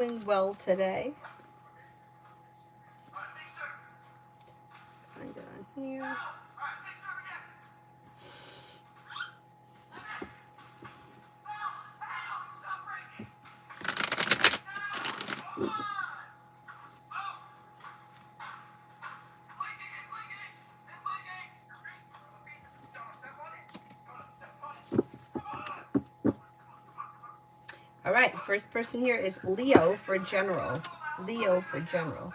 Doing well today. Find it on here. All right, first person here is Leo for general. Leo for general.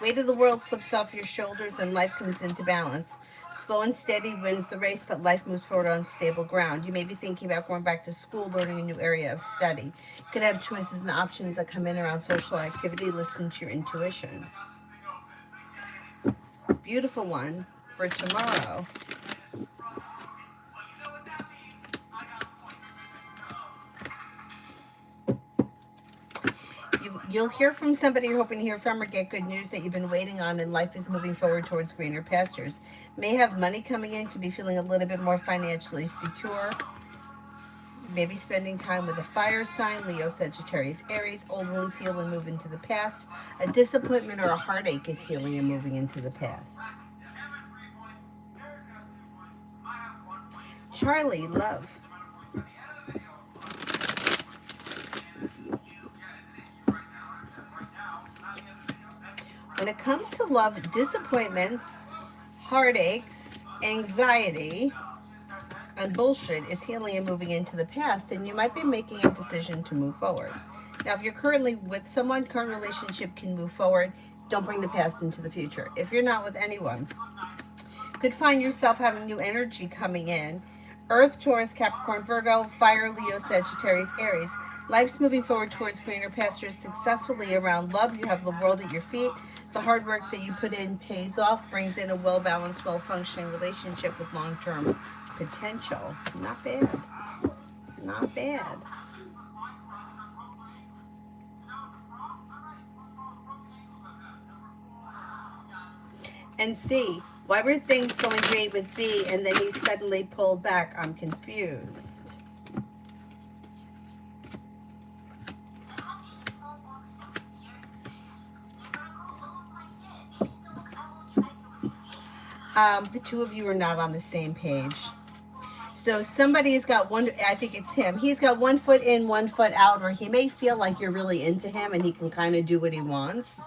Weight of the world slips off your shoulders and life comes into balance. Slow and steady wins the race, but life moves forward on stable ground. You may be thinking about going back to school, learning a new area of study. You could have choices and options that come in around social activity. Listen to your intuition. Beautiful one for tomorrow. You'll hear from somebody you're hoping to hear from or get good news that you've been waiting on, and life is moving forward towards greener pastures. May have money coming in, could be feeling a little bit more financially secure. Maybe spending time with a fire sign, Leo, Sagittarius, Aries. Old wounds heal and move into the past. A disappointment or a heartache is healing and moving into the past. Charlie, love. When it comes to love, disappointments, heartaches, anxiety, and bullshit is healing and moving into the past, and you might be making a decision to move forward. Now, if you're currently with someone, current relationship can move forward. Don't bring the past into the future. If you're not with anyone, could find yourself having new energy coming in. Earth, Taurus, Capricorn, Virgo, Fire, Leo, Sagittarius, Aries. Life's moving forward towards greener pastures successfully around love. You have the world at your feet. The hard work that you put in pays off, brings in a well-balanced, well-functioning relationship with long-term potential. Not bad. Not bad. And C, why were things going great with B and then he suddenly pulled back? I'm confused. The two of you are not on the same page. So somebody's got one, I think it's him. He's got 1 foot in, 1 foot out, or he may feel like you're really into him and he can kind of do what he wants.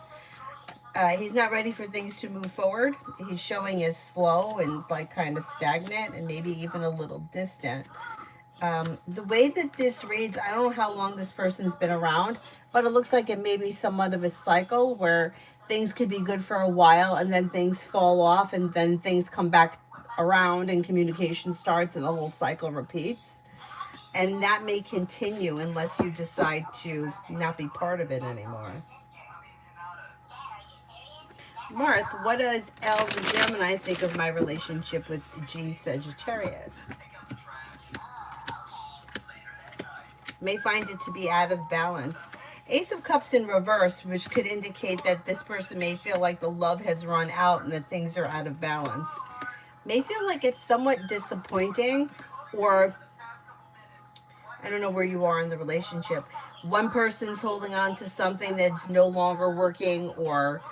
He's not ready for things to move forward. He's showing as slow and like kind of stagnant and maybe even a little distant. The way that this reads, I don't know how long this person's been around, but it looks like it may be somewhat of a cycle where things could be good for a while and then things fall off and then things come back around and communication starts and the whole cycle repeats. And that may continue unless you decide to not be part of it anymore. Marth, what does L the Gemini think of my relationship with G Sagittarius? May find it to be out of balance. Ace of Cups in reverse, which could indicate that this person may feel like the love has run out and that things are out of balance. May feel like it's somewhat disappointing, or I don't know where you are in the relationship. One person's holding on to something that's no longer working, or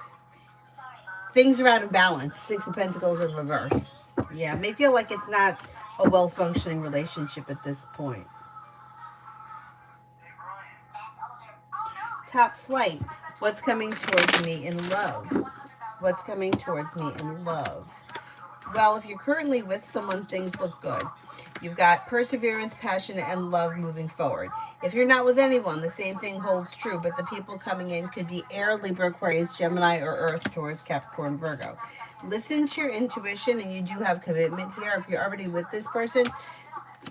things are out of balance. Six of Pentacles in reverse. Yeah, may feel like it's not a well-functioning relationship at this point. Top flight. What's coming towards me in love? What's coming towards me in love? Well, if you're currently with someone, things look good. You've got perseverance, passion, and love moving forward. If you're not with anyone, the same thing holds true, but the people coming in could be Air, Libra, Aquarius, Gemini, or Earth, Taurus, Capricorn, Virgo. Listen to your intuition, and you do have commitment here. If you're already with this person,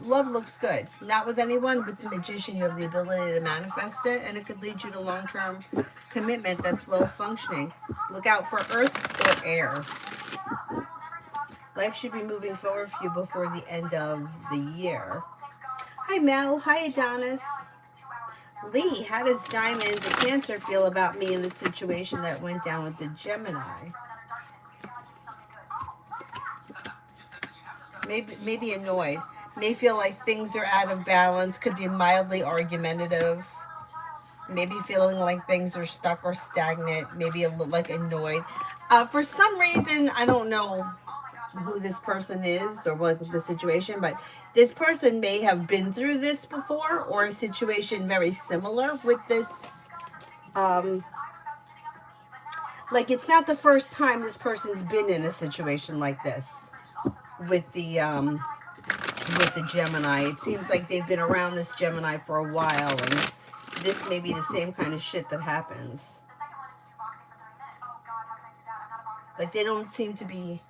love looks good. Not with anyone. With the Magician, you have the ability to manifest it, and it could lead you to long-term commitment that's well-functioning. Look out for Earth or Air. Life should be moving forward for you before the end of the year. Hi, Mel. Hi, Adonis. Lee, how does Diamond, the Cancer, feel about me in the situation that went down with the Gemini? Maybe annoyed. May feel like things are out of balance, could be mildly argumentative, maybe feeling like things are stuck or stagnant, maybe a little like annoyed. For some reason, I don't know who this person is or what the situation, but this person may have been through this before or a situation very similar with this. Um, like it's not the first time this person's been in a situation like this with the Gemini. It seems like they've been around this Gemini for a while, and this may be the same kind of shit that happens. Like they don't seem to be.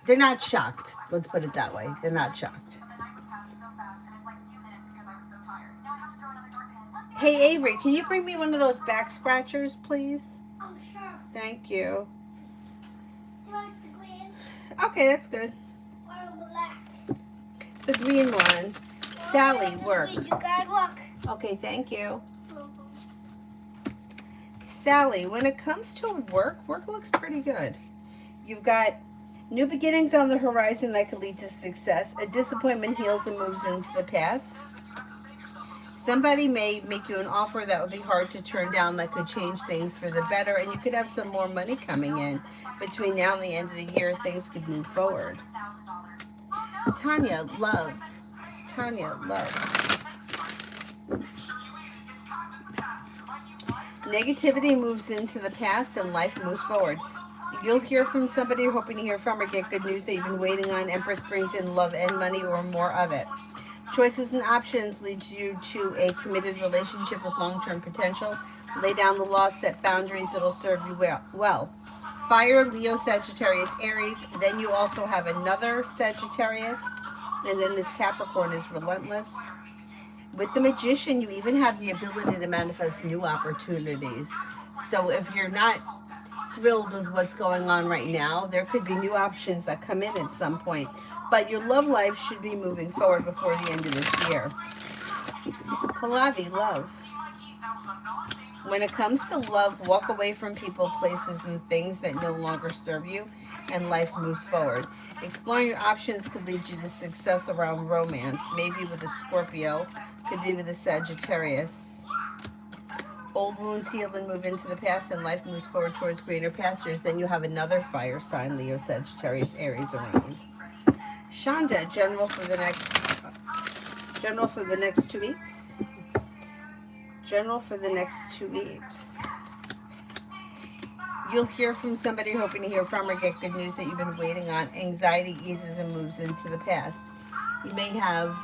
They're not shocked. Let's put it that way. They're not shocked. Hey Avery, can you bring me one of those back scratchers, please? Oh, sure. Thank you. Do you like the green Okay, that's good. or black? The green one. Sally, work. You gotta look. Okay, thank you. Sally, when it comes to work looks pretty good. You've got new beginnings on the horizon that could lead to success. A disappointment heals and moves into the past. Somebody may make you an offer that would be hard to turn down that could change things for the better, and you could have some more money coming in. Between now and the end of the year, things could move forward. Tanya, love. Tanya, love. Negativity moves into the past and life moves forward. You'll hear from somebody you're hoping to hear from or get good news that you've been waiting on. Empress brings in love and money or more of it. Choices and options leads you to a committed relationship with long-term potential. Lay down the law, set boundaries that'll serve you well. Fire, Leo, Sagittarius, Aries. Then you also have another Sagittarius. And then this Capricorn is relentless. With the Magician, you even have the ability to manifest new opportunities. So if you're not thrilled with what's going on right now, there could be new options that come in at some point. But your love life should be moving forward before the end of this year. Pallavi, love. When it comes to love, walk away from people, places, and things that no longer serve you, and life moves forward. Exploring your options could lead you to success around romance, maybe with a Scorpio, could be with a Sagittarius. Old wounds heal and move into the past, and life moves forward towards greener pastures. Then you have another fire sign, Leo, Sagittarius, Aries around. Shonda, general for the next 2 weeks. General for the next 2 weeks. You'll hear from somebody you're hoping to hear from or get good news that you've been waiting on. Anxiety eases and moves into the past. You may have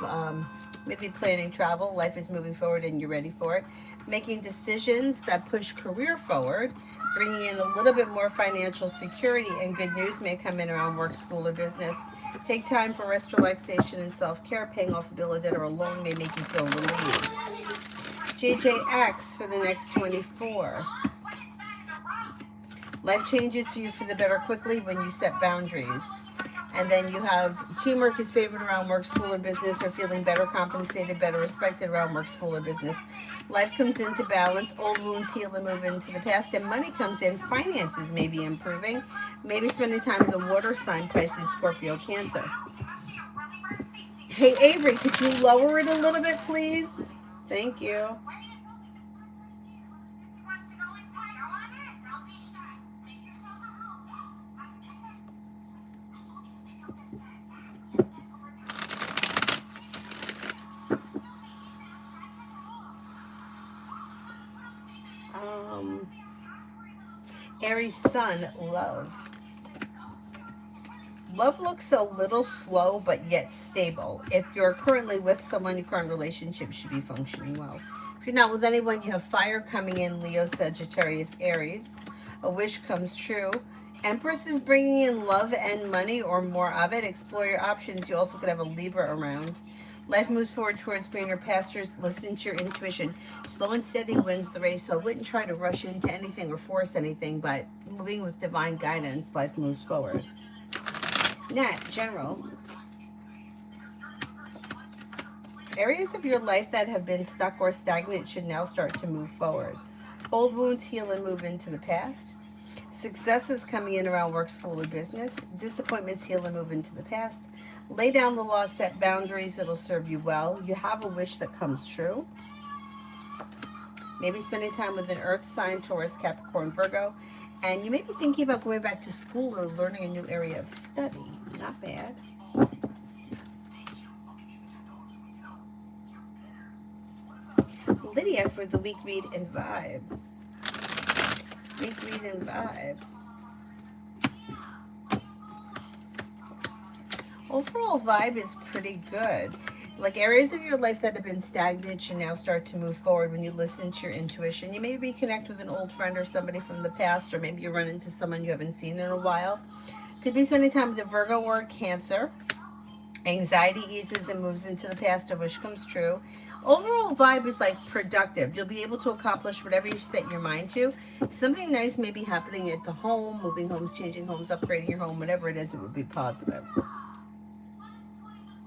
maybe planning travel. Life is moving forward and you're ready for it. Making decisions that push career forward, bringing in a little bit more financial security, and good news may come in around work, school, or business. Take time for rest, relaxation, and self-care. Paying off a bill, a debt, or a loan may make you feel relieved. JJX for the next 24. Life changes for you for the better quickly when you set boundaries. And then you have teamwork is favored around work, school, or business, or feeling better compensated, better respected around work, school, or business. Life comes into balance. Old wounds heal and move into the past. And money comes in. Finances may be improving. Maybe spending time with a water sign, Pisces, Scorpio, Cancer. Hey, Avery, could you lower it a little bit, please? Thank you. Aries Sun, love. Love looks a little slow, but yet stable. If you're currently with someone, your current relationship should be functioning well. If you're not with anyone, you have fire coming in, Leo, Sagittarius, Aries. A wish comes true. Empress is bringing in love and money or more of it. Explore your options. You also could have a Libra around. Life moves forward towards greener pastures. Listen to your intuition. Slow and steady wins the race, so I wouldn't try to rush into anything or force anything, but moving with divine guidance, life moves forward. Nat, general. Areas of your life that have been stuck or stagnant should now start to move forward. Old wounds heal and move into the past. Success is coming in around work, school, or business. Disappointments heal and move into the past. Lay down the law, set boundaries, it'll serve you well. You have a wish that comes true. Maybe spending time with an earth sign, Taurus, Capricorn, Virgo. And you may be thinking about going back to school or learning a new area of study. Not bad. Lydia for the week read and vibe. Week read and vibe. Overall vibe is pretty good. Like areas of your life that have been stagnant should now start to move forward when you listen to your intuition. You may reconnect with an old friend or somebody from the past, or maybe you run into someone you haven't seen in a while. Could be spending time with a Virgo or a Cancer. Anxiety eases and moves into the past. A wish comes true. Overall vibe is like productive. You'll be able to accomplish whatever you set your mind to. Something nice may be happening at the home, moving homes, changing homes, upgrading your home, whatever it is, it would be positive.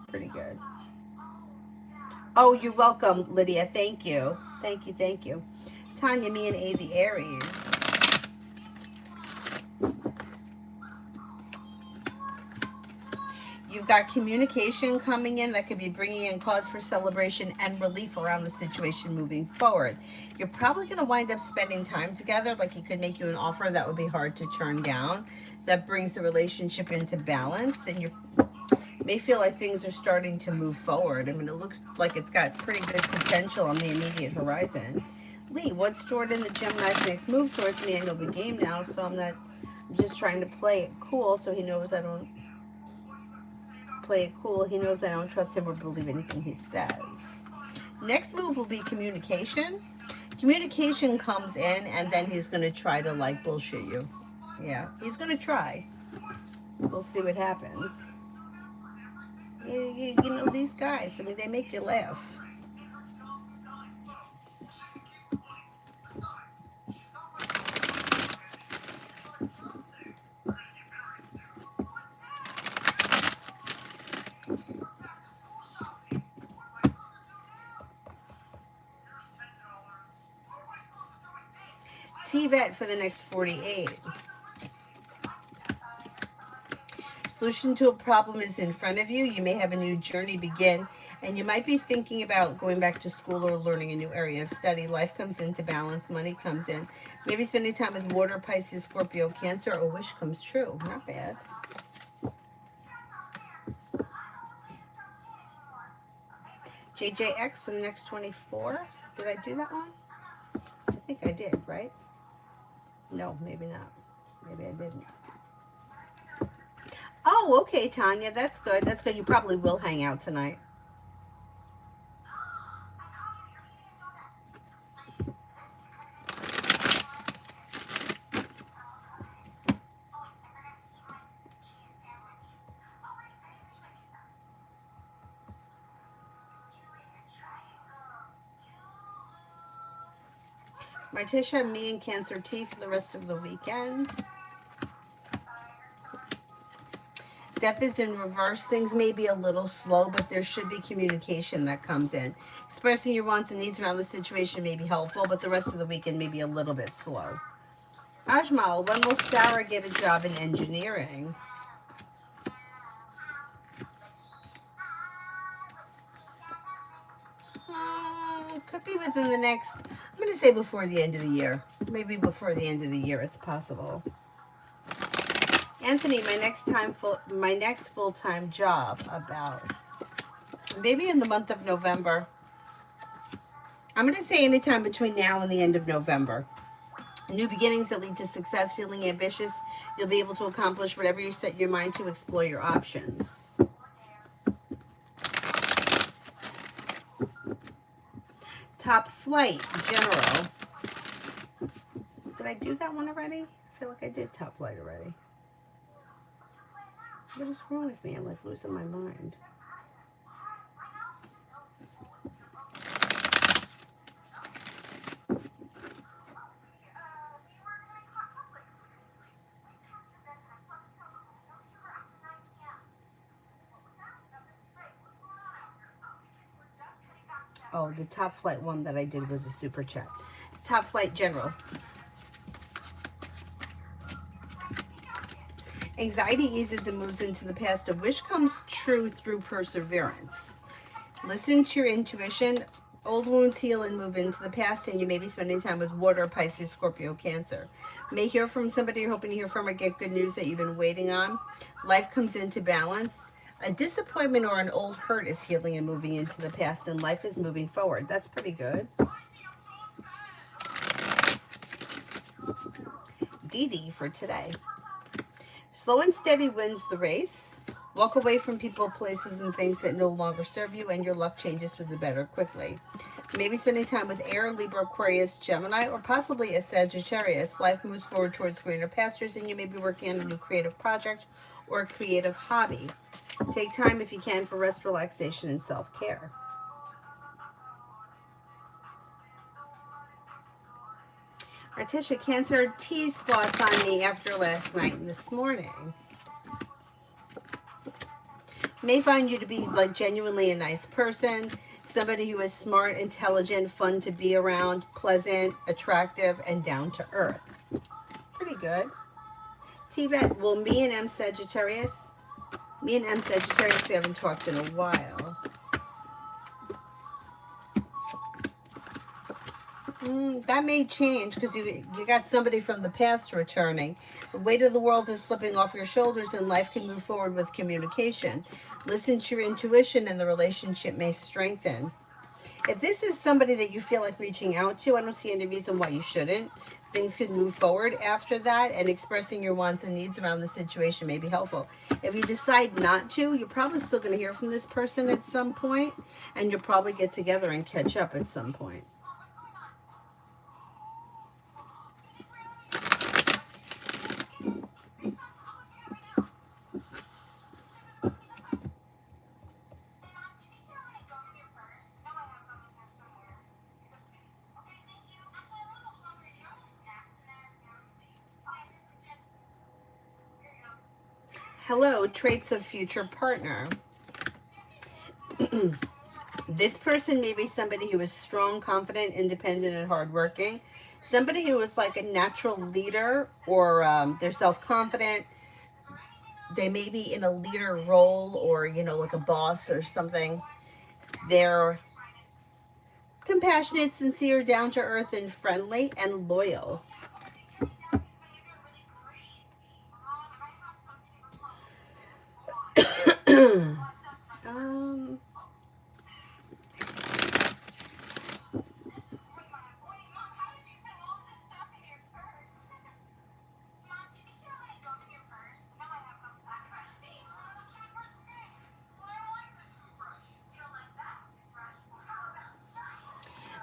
Pretty good. Oh, you're welcome, Lydia. Thank you. Thank you, thank you. Tanya, me and A, the Aries. You've got communication coming in that could be bringing in cause for celebration and relief around the situation moving forward. You're probably going to wind up spending time together. Like he could make you an offer that would be hard to turn down. That brings the relationship into balance, and you may feel like things are starting to move forward. I mean, it looks like it's got pretty good potential on the immediate horizon. Lee, what's Jordan the Gemini's next move towards me? I know the game now, so I'm just trying to play it cool so he knows I don't play it cool. He knows I don't trust him or believe anything he says. Next move will be communication. Communication comes in, and then he's going to try to like bullshit you. Yeah, he's going to try. We'll see what happens. You know, these guys, I mean, they make you laugh. TVET for the next 48. Solution to a problem is in front of you. You may have a new journey begin, and you might be thinking about going back to school or learning a new area of study. Life comes into balance. Money comes in. Maybe spending time with Water, Pisces, Scorpio, Cancer. A wish comes true. Not bad. JJX for the next 24. Did I do that one? I think I did, right? No, maybe not. Maybe I didn't. Oh, okay, Tanya. That's good. That's good. You probably will hang out tonight. Martisha, me and Cancer T for the rest of the weekend. Death is in reverse. Things may be a little slow, but there should be communication that comes in. Expressing your wants and needs around the situation may be helpful, but the rest of the weekend may be a little bit slow. Ajmal, when will Sarah get a job in engineering? Could be within the next, I'm going to say before the end of the year. Maybe before the end of the year, it's possible. Anthony, my next full-time job about maybe in the month of November. I'm going to say anytime between now and the end of November. New beginnings that lead to success, feeling ambitious. You'll be able to accomplish whatever you set your mind to, explore your options. Top Flight, General. Did I do that one already? I feel like I did Top Flight already. What is wrong with me? I'm like losing my mind. Oh, the Top Flight one that I did was a super chat. Top Flight General. Anxiety eases and moves into the past. A wish comes true through perseverance. Listen to your intuition. Old wounds heal and move into the past, and you may be spending time with water, Pisces, Scorpio, Cancer. May hear from somebody you're hoping to hear from or get good news that you've been waiting on. Life comes into balance. A disappointment or an old hurt is healing and moving into the past, and life is moving forward. That's pretty good. Dee Dee for today. Slow and steady wins the race. Walk away from people, places, and things that no longer serve you, and your luck changes for the better quickly. Maybe spending time with Air, Libra, Aquarius, Gemini, or possibly a Sagittarius. Life moves forward towards greener pastures, and you may be working on a new creative project or a creative hobby. Take time if you can for rest, relaxation, and self-care. Artisha, Cancer, tease thoughts on me after last night and this morning. May find you to be like genuinely a nice person, somebody who is smart, intelligent, fun to be around, pleasant, attractive, and down to earth. Pretty good. T-Bet, well, me and M Sagittarius, we haven't talked in a while. That may change because you got somebody from the past returning. The weight of the world is slipping off your shoulders and life can move forward with communication. Listen to your intuition and the relationship may strengthen. If this is somebody that you feel like reaching out to, I don't see any reason why you shouldn't. Things could move forward after that, and expressing your wants and needs around the situation may be helpful. If you decide not to, you're probably still going to hear from this person at some point, and you'll probably get together and catch up at some point. Hello, traits of future partner. This person may be somebody who is strong, confident, independent, and hardworking. Somebody who is like a natural leader, or they're self-confident. They may be in a leader role, or, like a boss or something. They're compassionate, sincere, down to earth, and friendly, and loyal.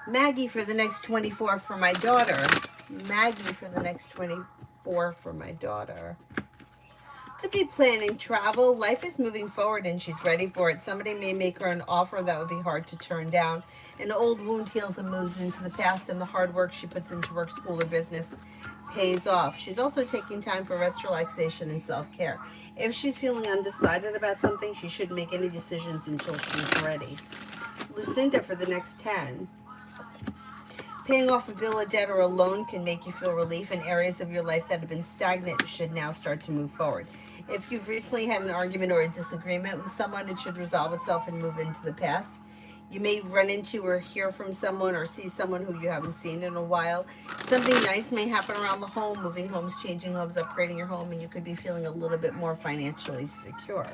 Maggie for the next 24 for my daughter. Maggie for the next 24 for my daughter. Could be planning travel. Life is moving forward and she's ready for it. Somebody may make her an offer that would be hard to turn down. An old wound heals and moves into the past, and the hard work she puts into work, school, or business pays off. She's also taking time for rest, relaxation, and self-care. If she's feeling undecided about something, she shouldn't make any decisions until she's ready. Lucinda for the next 10. Paying off a bill, a debt, or a loan can make you feel relief, and areas of your life that have been stagnant should now start to move forward. If you've recently had an argument or a disagreement with someone, it should resolve itself and move into the past. You may run into or hear from someone or see someone who you haven't seen in a while. Something nice may happen around the home, moving homes, changing homes, upgrading your home, and you could be feeling a little bit more financially secure.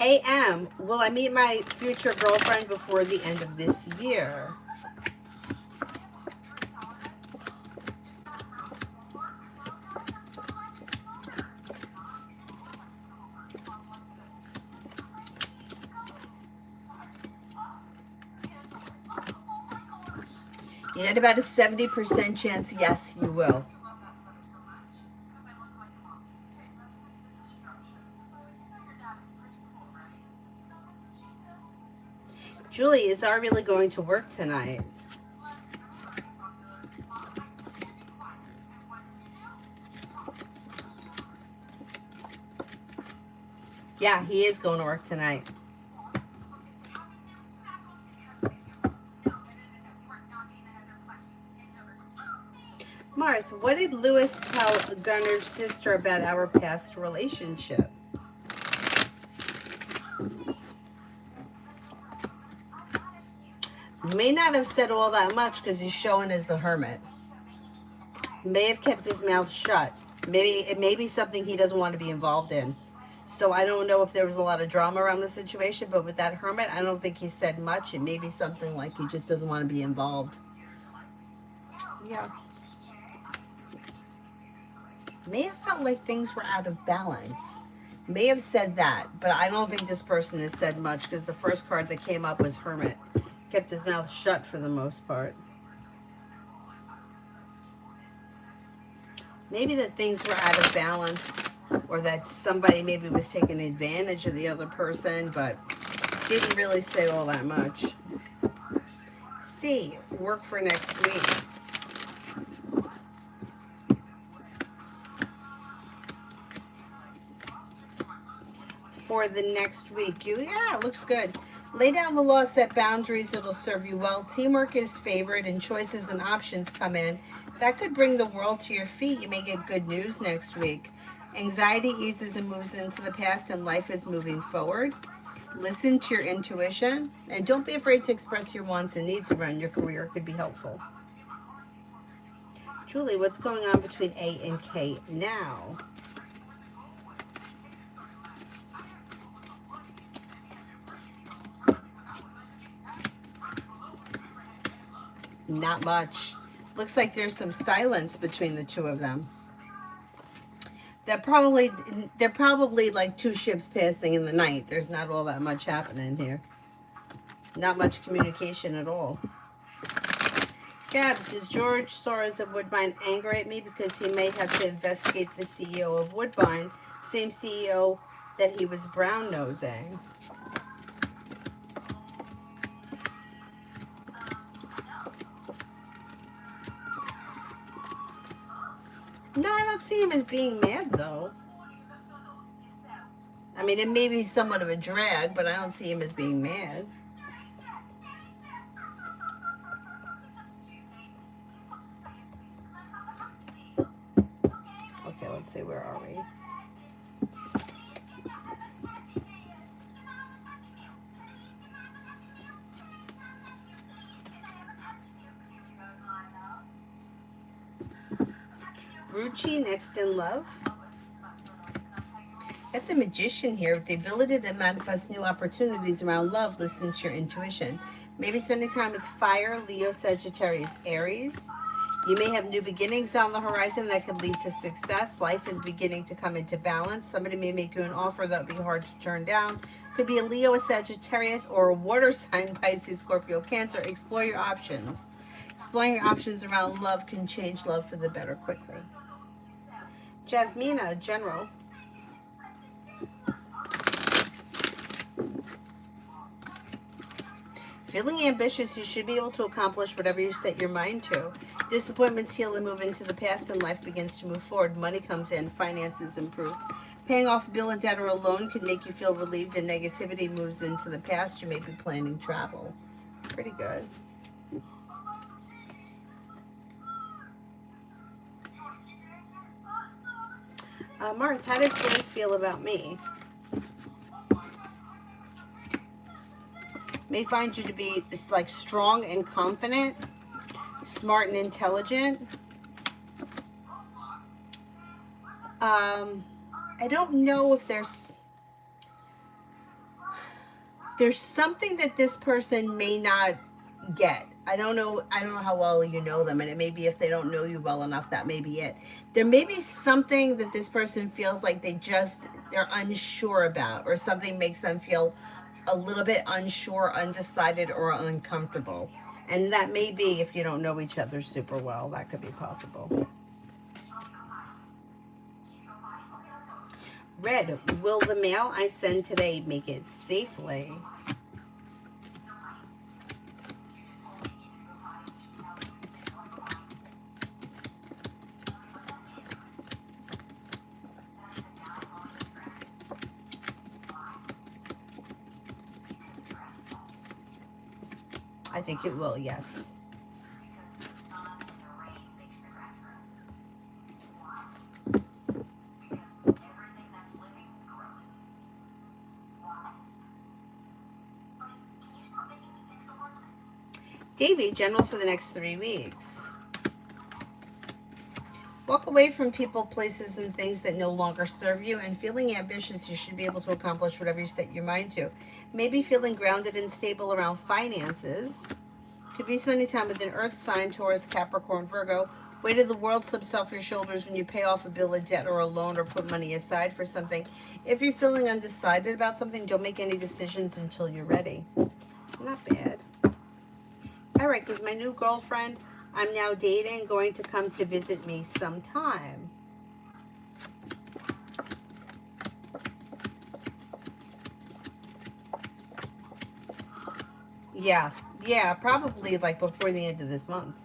AM, will I meet my future girlfriend before the end of this year? You got about a 70% chance, yes, you will. Julie, is R really going to work tonight? Yeah, he is going to work tonight. Mars, what did Lewis tell Gunner's sister about our past relationship? May not have said all that much because he's showing as the hermit. May have kept his mouth shut. Maybe it may be something he doesn't want to be involved in. So I don't know if there was a lot of drama around the situation, but with that hermit, I don't think he said much. It may be something like he just doesn't want to be involved. Yeah. May have felt like things were out of balance. May have said that, but I don't think this person has said much because the first card that came up was hermit. Kept his mouth shut for the most part. Maybe that things were out of balance or that somebody maybe was taking advantage of the other person, but didn't really say all that much. C, work for next week. For the next week, yeah, it looks good. Lay down the law, set boundaries, it'll serve you well. Teamwork is favored and choices and options come in. That could bring the world to your feet. You may get good news next week. Anxiety eases and moves into the past and life is moving forward. Listen to your intuition and don't be afraid to express your wants and needs around your career. It could be helpful. Julie, what's going on between A and K now? Not much. Looks like there's some silence between the two of them. They're probably like two ships passing in the night. There's not all that much happening here. Not much communication at all. Gabs, does George Soros of Woodbine anger at me because he may have to investigate the CEO of Woodbine, same CEO that he was brown nosing? No, I don't see him as being mad, though. I mean, it may be somewhat of a drag, but I don't see him as being mad. Okay, let's see, where are we? Ruchi, next in love. Got the Magician here with the ability to manifest new opportunities around love. Listen to your intuition. Maybe spending time with fire, Leo, Sagittarius, Aries. You may have new beginnings on the horizon that could lead to success. Life is beginning to come into balance. Somebody may make you an offer that would be hard to turn down. Could be a Leo, a Sagittarius, or a water sign, Pisces, Scorpio, Cancer. Explore your options. Exploring your options around love can change love for the better quickly. Jasmina, general. Feeling ambitious, you should be able to accomplish whatever you set your mind to. Disappointments heal and move into the past and life begins to move forward. Money comes in, finances improve. Paying off a bill, a debt, or a loan could make you feel relieved and negativity moves into the past. You may be planning travel. Pretty good. Marth, how does Grace feel about me? May find you to be like strong and confident, smart and intelligent. I don't know if there's something that this person may not get. I don't know how well you know them, and it may be if they don't know you well enough, that may be it. There may be something that this person feels like they're unsure about, or something makes them feel a little bit unsure, undecided, or uncomfortable. And that may be if you don't know each other super well, that could be possible. Red, will the mail I send today make it safely? I think it will, yes. Davy, general for the next 3 weeks. Walk away from people, places, and things that no longer serve you. And feeling ambitious, you should be able to accomplish whatever you set your mind to. Maybe feeling grounded and stable around finances. Could be spending time with an earth sign, Taurus, Capricorn, Virgo. Weight of the world slips off your shoulders when you pay off a bill of debt or a loan or put money aside for something. If you're feeling undecided about something, don't make any decisions until you're ready. Not bad. All right, because my new girlfriend I'm now dating going to come to visit me sometime. Yeah, probably like before the end of this month.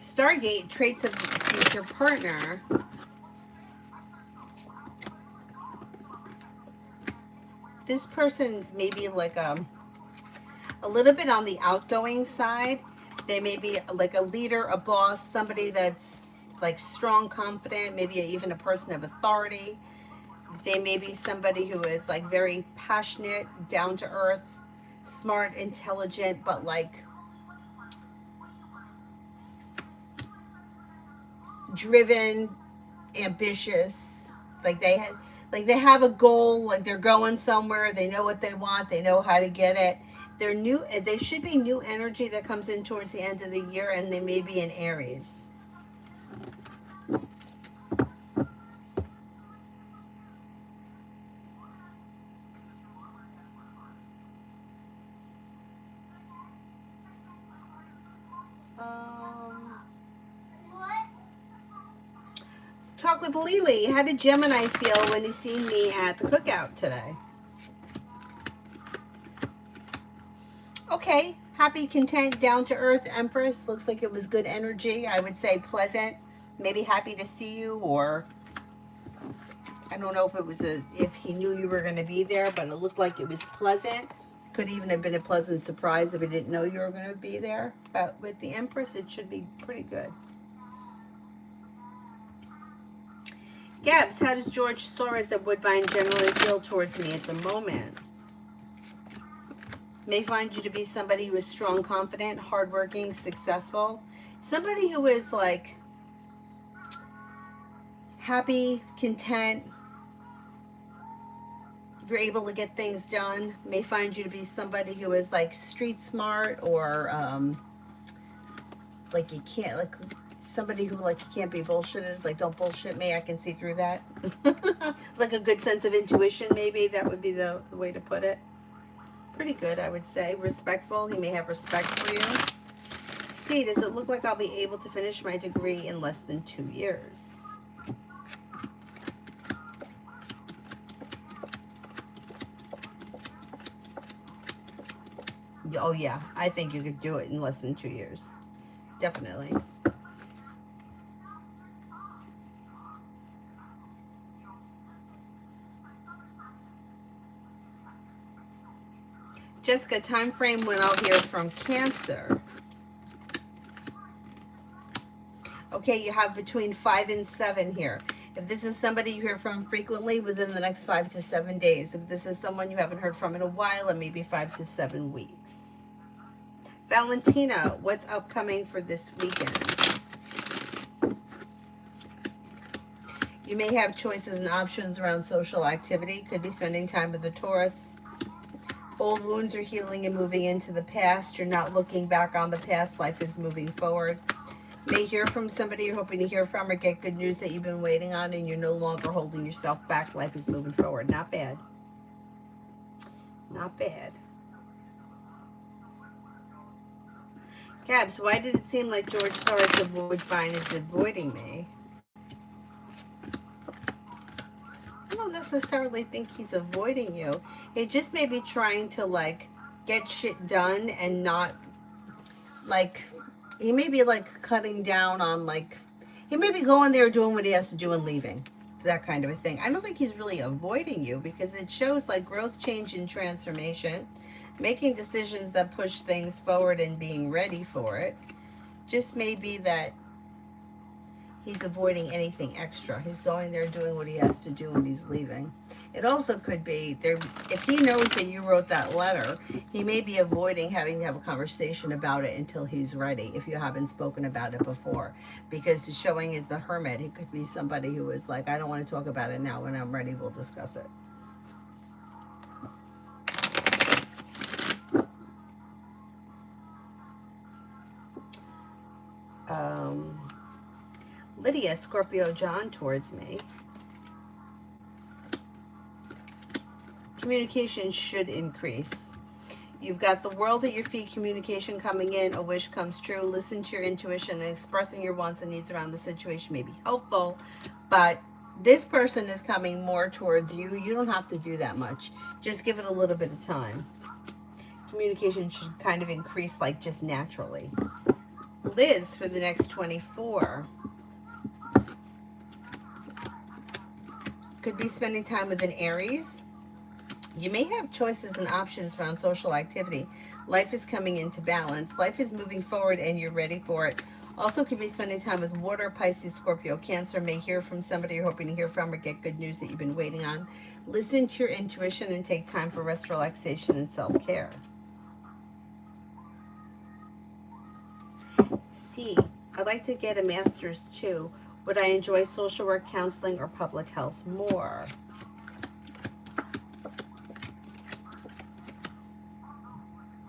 Stargate, traits of future partner. This person may be like a little bit on the outgoing side. They may be like a leader, a boss, somebody that's like strong, confident, maybe even a person of authority. They may be somebody who is like very passionate, down to earth, smart, intelligent, but like driven, ambitious. They have a goal, like they're going somewhere, they know what they want, they know how to get it. They should be new energy that comes in towards the end of the year, and they may be in Aries. Talk with Lily. How did Gemini feel when he seen me at the cookout today? Okay, happy, content, down to earth, Empress. Looks like it was good energy. I would say pleasant. Maybe happy to see you, or I don't know if it was if he knew you were going to be there, but it looked like it was pleasant. Could even have been a pleasant surprise if he didn't know you were going to be there. But with the Empress, it should be pretty good. Gabs, how does George Soros of Woodbine generally feel towards me at the moment? May find you to be somebody who is strong, confident, hardworking, successful. Somebody who is like happy, content. You're able to get things done. May find you to be somebody who is like street smart, or like you can't, like somebody who like you can't be bullshitted. Like, don't bullshit me, I can see through that. Like a good sense of intuition, maybe that would be the way to put it. Pretty good, I would say. Respectful. He may have respect for you. See, does it look like I'll be able to finish my degree in less than 2 years? Oh yeah, I think you could do it in less than 2 years. Definitely. Jessica, time frame when I'll hear from Cancer. Okay, you have between 5 and 7 here. If this is somebody you hear from frequently, within the next 5 to 7 days. If this is someone you haven't heard from in a while, it may be 5 to 7 weeks. Valentina, what's upcoming for this weekend? You may have choices and options around social activity. Could be spending time with a Taurus. Old wounds are healing and moving into the past. You're not looking back on the past. Life is moving forward. May hear from somebody you're hoping to hear from, or get good news that you've been waiting on, and you're no longer holding yourself back. Life is moving forward. Not bad. Not bad. Gabs, why did it seem like George Soros of Woodbine is avoiding me? I don't necessarily think he's avoiding you. He just may be trying to like get shit done and not like, he may be like cutting down on like, he may be going there doing what he has to do and leaving. That kind of a thing. I don't think he's really avoiding you because it shows like growth, change, and transformation, making decisions that push things forward and being ready for it. Just maybe that he's avoiding anything extra. He's going there doing what he has to do and he's leaving. It also could be there, if he knows that you wrote that letter, he may be avoiding having to have a conversation about it until he's ready, if you haven't spoken about it before. Because the showing is the hermit. He could be somebody who is like, I don't want to talk about it now. When I'm ready, we'll discuss it. Lydia, Scorpio John towards me. Communication should increase. You've got the world at your feet, communication coming in, a wish comes true. Listen to your intuition, and expressing your wants and needs around the situation may be helpful, but this person is coming more towards you. You don't have to do that much. Just give it a little bit of time. Communication should kind of increase like just naturally. Liz, for the next 24. Could be spending time with an Aries. You may have choices and options around social activity. Life is coming into balance. Life is moving forward and you're ready for it. Also could be spending time with water, Pisces, Scorpio, Cancer. May hear from somebody you're hoping to hear from or get good news that you've been waiting on. Listen to your intuition and take time for rest, relaxation, and self-care. C, I'd like to get a master's too. Would I enjoy social work, counseling, or public health more?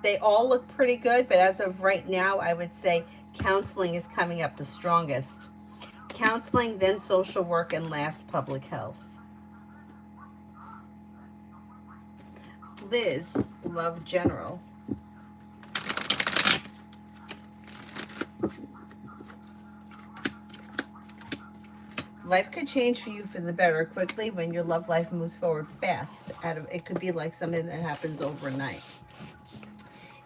They all look pretty good, but as of right now, I would say counseling is coming up the strongest. Counseling, then social work, and last public health. Liz, love general. Life could change for you for the better quickly when your love life moves forward fast. It could be like something that happens overnight.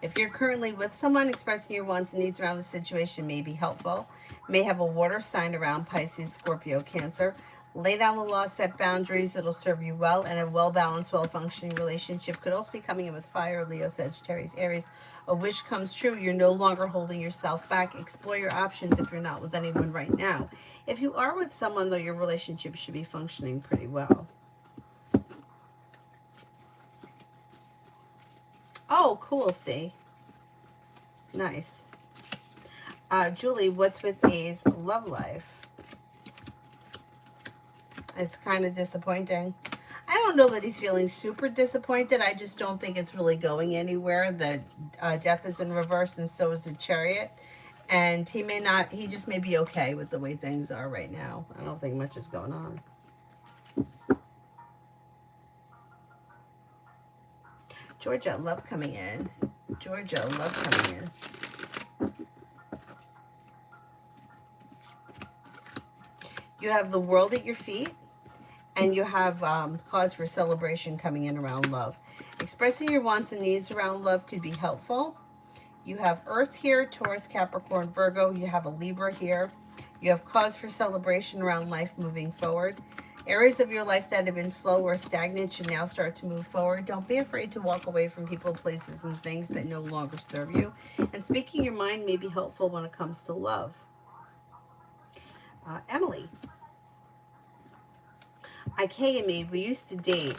If you're currently with someone, expressing your wants and needs around the situation may be helpful. May have a water sign around Pisces, Scorpio, Cancer. Lay down the law, set boundaries. It'll serve you well. And a well-balanced, well-functioning relationship could also be coming in with fire, Leo, Sagittarius, Aries. A wish comes true. You're no longer holding yourself back. Explore your options if you're not with anyone right now. If you are with someone, though, your relationship should be functioning pretty well. Oh, cool, see? Nice. Julie, what's with A's love life? It's kind of disappointing. I don't know that he's feeling super disappointed. I just don't think it's really going anywhere. The death is in reverse and so is the chariot. And he just may be okay with the way things are right now. I don't think much is going on. Georgia, love coming in. Georgia, love coming in. You have the world at your feet, and you have cause for celebration coming in around love. Expressing your wants and needs around love could be helpful. You have Earth here, Taurus, Capricorn, Virgo. You have a Libra here. You have cause for celebration around life moving forward. Areas of your life that have been slow or stagnant should now start to move forward. Don't be afraid to walk away from people, places, and things that no longer serve you. And speaking your mind may be helpful when it comes to love. Emily. Ike and me, we used to date.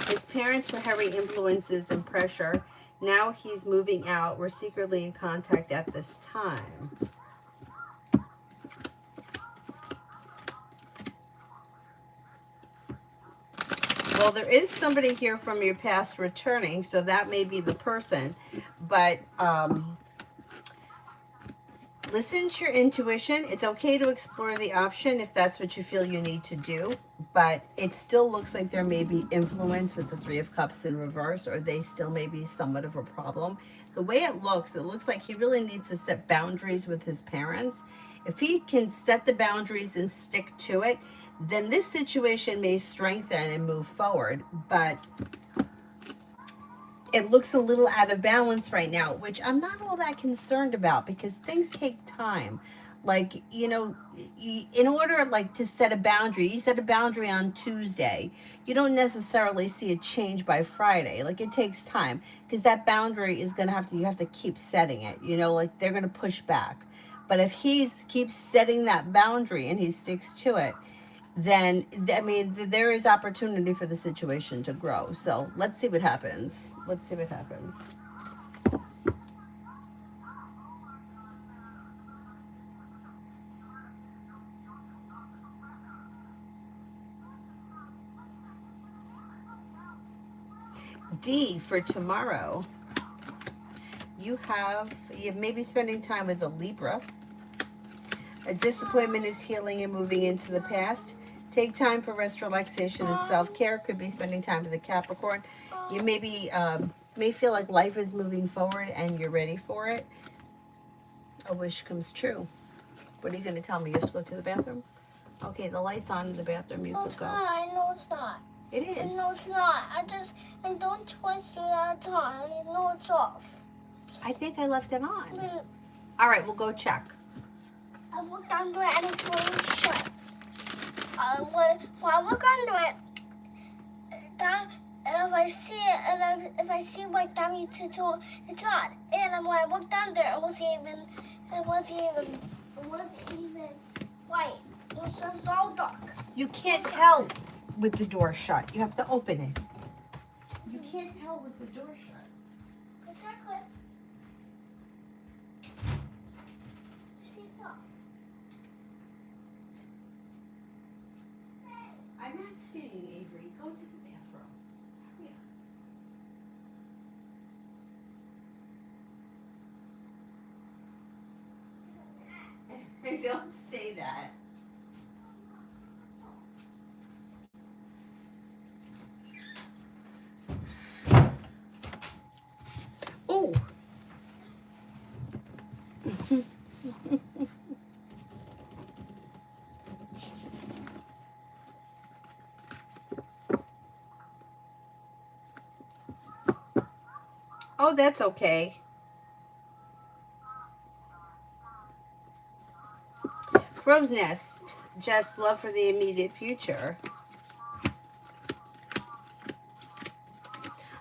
His parents were heavy influences and pressure. Now he's moving out. We're secretly in contact at this time. Well, there is somebody here from your past returning, so that may be the person. But listen to your intuition. It's okay to explore the option if that's what you feel you need to do. But it still looks like there may be influence with the Three of Cups in reverse, or they still may be somewhat of a problem. The way it looks like he really needs to set boundaries with his parents. If he can set the boundaries and stick to it, then this situation may strengthen and move forward. But it looks a little out of balance right now, which I'm not all that concerned about because things take time. Like, you know, in order like to set a boundary, you set a boundary on Tuesday, you don't necessarily see a change by Friday. Like it takes time because that boundary is going to you have to keep setting it, you know, like they're going to push back. But if keeps setting that boundary and he sticks to it, then I mean there is opportunity for the situation to grow. So let's see what happens. Let's see what happens. D for tomorrow. You may be spending time with a Libra. A disappointment is healing and moving into the past. Take time for rest, relaxation, and self-care. Could be spending time with a Capricorn. You may feel like life is moving forward and you're ready for it. A wish comes true. What are you going to tell me? You have to go to the bathroom? Okay, the light's on in the bathroom. You No, can it's go. not. I know it's not. It is. No, it's not. I don't twice do that at a time. I know it's off. I think I left it on. But All right, we'll go check. I looked under it and it's really shut. When I look under it, and if I see it, and if I see like damage to it, it's not. And when I looked under, it wasn't even white. It was just all dark. You can't tell with the door shut. You have to open it. You can't tell with the door shut. Exactly. See, it's off. I'm not sitting, Avery. Go to the bathroom. Hurry up. Don't say that. Oh. Oh, that's okay. Crow's Nest, just love for the immediate future.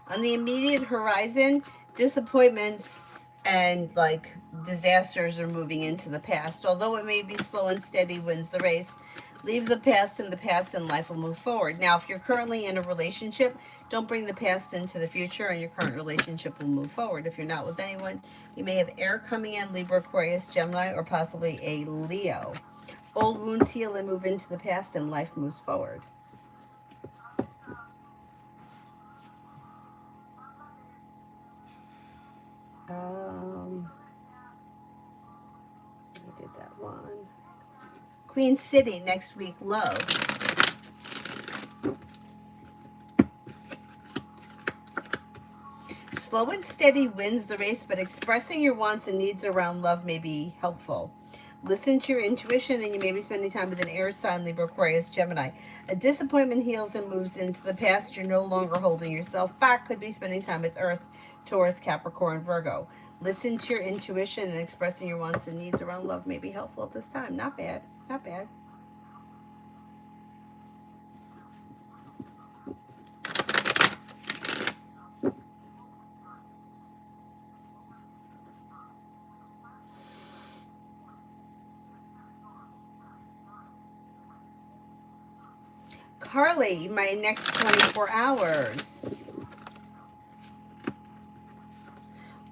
On the immediate horizon, disappointments and like disasters are moving into the past. Although it may be slow and steady wins the race, leave the past in the past and life will move forward. Now, if you're currently in a relationship, don't bring the past into the future and your current relationship will move forward. If you're not with anyone, you may have air coming in, Libra, Aquarius, Gemini, or possibly a Leo. Old wounds heal and move into the past and life moves forward. I did that one. Queen City next week, love. Slow and steady wins the race, but expressing your wants and needs around love may be helpful. Listen to your intuition, and you may be spending time with an air sign, Libra, Aquarius, Gemini. A disappointment heals and moves into the past. You're no longer holding yourself back. Could be spending time with Earth, Taurus, Capricorn, Virgo. Listen to your intuition, and expressing your wants and needs around love may be helpful at this time. Not bad. Not bad. Carly, my next 24 hours.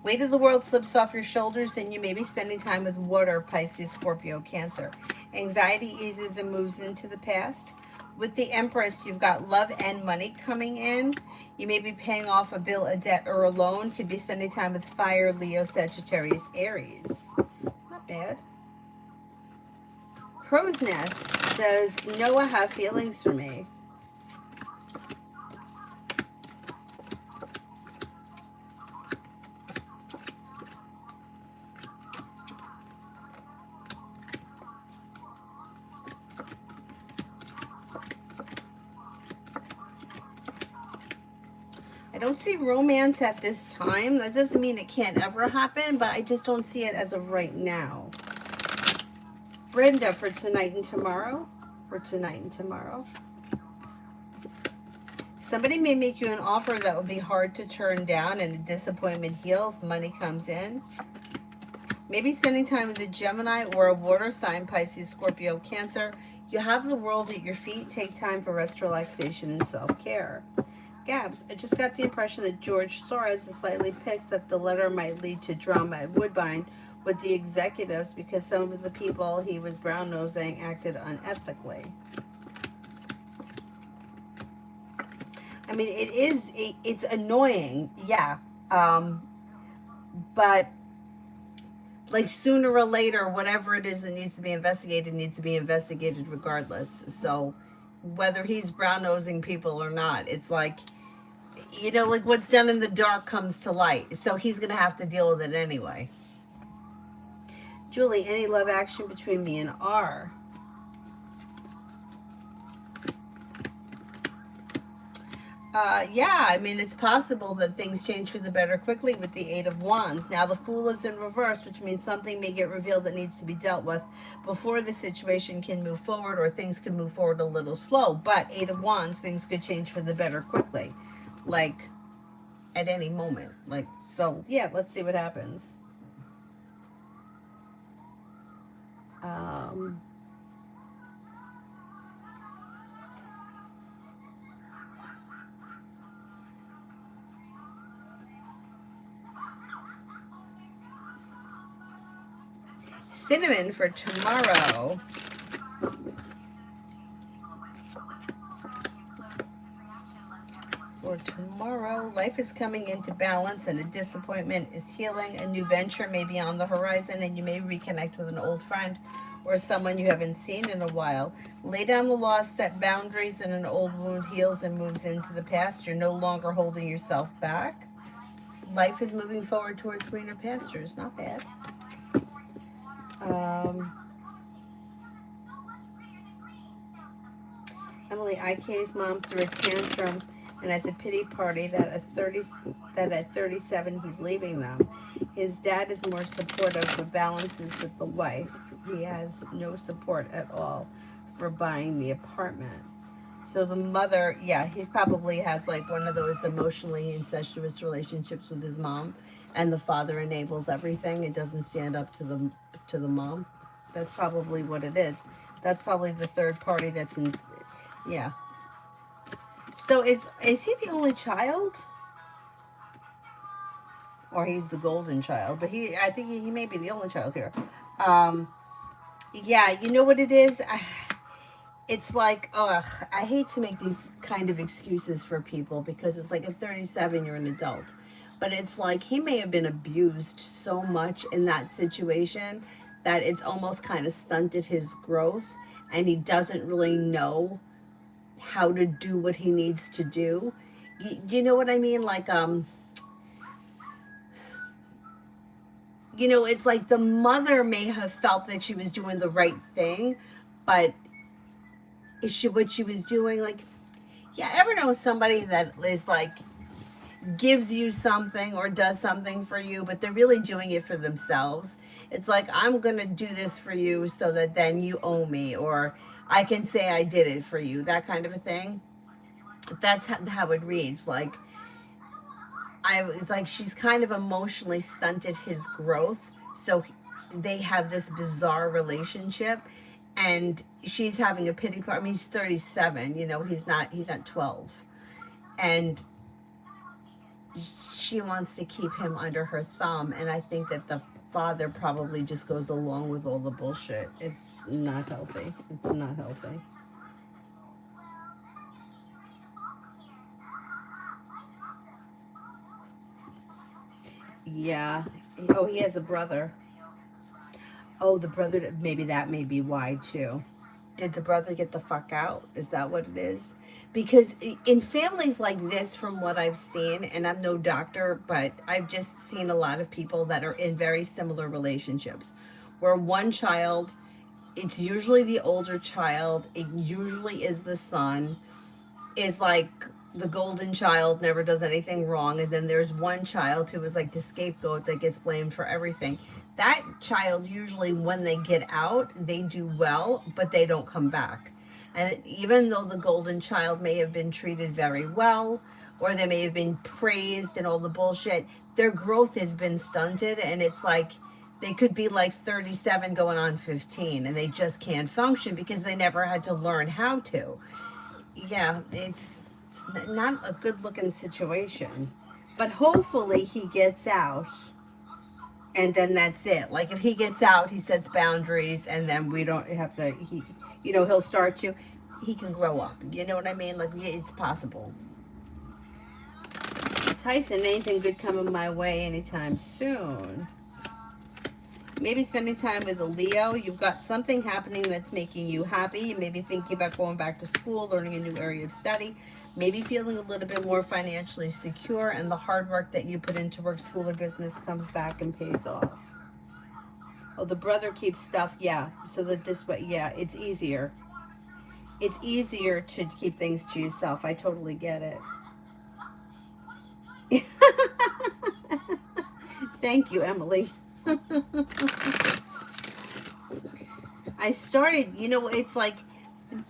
Weight of the world slips off your shoulders and you may be spending time with water, Pisces, Scorpio, Cancer. Anxiety eases and moves into the past. With the Empress, you've got love and money coming in. You may be paying off a bill, a debt, or a loan. Could be spending time with Fire, Leo, Sagittarius, Aries. Not bad. Crow's Nest says, Noah have feelings for me. I don't see romance at this time. That doesn't mean it can't ever happen, but I just don't see it as of right now. Brenda, for tonight and tomorrow. For tonight and tomorrow. Somebody may make you an offer that will be hard to turn down, and a disappointment heals. Money comes in. Maybe spending time with a Gemini or a water sign, Pisces, Scorpio, Cancer. You have the world at your feet. Take time for rest, relaxation, and self-care. Gabs, I just got the impression that George Soros is slightly pissed that the letter might lead to drama at Woodbine with the executives because some of the people he was brown-nosing acted unethically. I mean, it's annoying, yeah. But like sooner or later, whatever it is that needs to be investigated regardless. So whether he's brown-nosing people or not, it's like, you know, like what's done in the dark comes to light. So he's going to have to deal with it anyway. Julie, any love action between me and R? Yeah, I mean, it's possible that things change for the better quickly with the Eight of Wands. Now, the Fool is in reverse, which means something may get revealed that needs to be dealt with before the situation can move forward, or things can move forward a little slow. But Eight of Wands, things could change for the better quickly, like at any moment. Like, so, yeah, let's see what happens. Cinnamon for tomorrow. For tomorrow, life is coming into balance and a disappointment is healing. A new venture may be on the horizon and you may reconnect with an old friend or someone you haven't seen in a while. Lay down the law, set boundaries, and an old wound heals and moves into the past. You're no longer holding yourself back. Life is moving forward towards greener pastures. Not bad. Emily, IK's mom threw a tantrum and has a pity party that at 37 he's leaving them. His dad is more supportive but balances with the wife. He has no support at all for buying the apartment. So the mother, yeah, he probably has like one of those emotionally incestuous relationships with his mom, and the father enables everything. It doesn't stand up to the mom. That's probably what it is. That's probably the third party that's in, yeah. So is he the only child? Or he's the golden child, but I think he may be the only child here. Yeah, you know what it is? It's like, ugh, I hate to make these kind of excuses for people because it's like at 37, you're an adult. But it's like he may have been abused so much in that situation that it's almost kind of stunted his growth, and he doesn't really know how to do what he needs to do. You know what I mean? Like, you know, it's like the mother may have felt that she was doing the right thing, but what she was doing, like, yeah, ever know somebody that is like gives you something or does something for you, but they're really doing it for themselves. It's like, I'm gonna do this for you so that then you owe me, or I can say I did it for you, that kind of a thing. That's how it reads. Like, it's like she's kind of emotionally stunted his growth, so they have this bizarre relationship, and she's having a pity party. I mean, he's 37, you know, he's not 12, and she wants to keep him under her thumb, and I think that the father probably just goes along with all the bullshit. It's not healthy. It's not healthy. Yeah. Oh, he has a brother. Oh, the brother, maybe that may be why too. Did the brother get the fuck out? Is that what it is? Because in families like this, from what I've seen, and I'm no doctor, but I've just seen a lot of people that are in very similar relationships where one child, it's usually the older child, it usually is the son, is like the golden child never does anything wrong, and then there's one child who is like the scapegoat that gets blamed for everything. That child usually, when they get out, they do well, but they don't come back. And even though the golden child may have been treated very well, or they may have been praised and all the bullshit, their growth has been stunted, and it's like they could be like 37 going on 15, and they just can't function because they never had to learn how to. Yeah, it's not a good looking situation. But hopefully he gets out, and then that's it. Like if he gets out, he sets boundaries, and then we don't have to, he'll start to, he can grow up. You know what I mean? Like it's possible. Tyson, anything good coming my way anytime soon? Maybe spending time with a Leo. You've got something happening that's making you happy. You may be thinking about going back to school, learning a new area of study, maybe feeling a little bit more financially secure, and the hard work that you put into work, school, or business comes back and pays off. Oh, the brother keeps stuff, yeah. So that this way, yeah, it's easier. It's easier to keep things to yourself. I totally get it. Thank you, Emily. I started, it's like,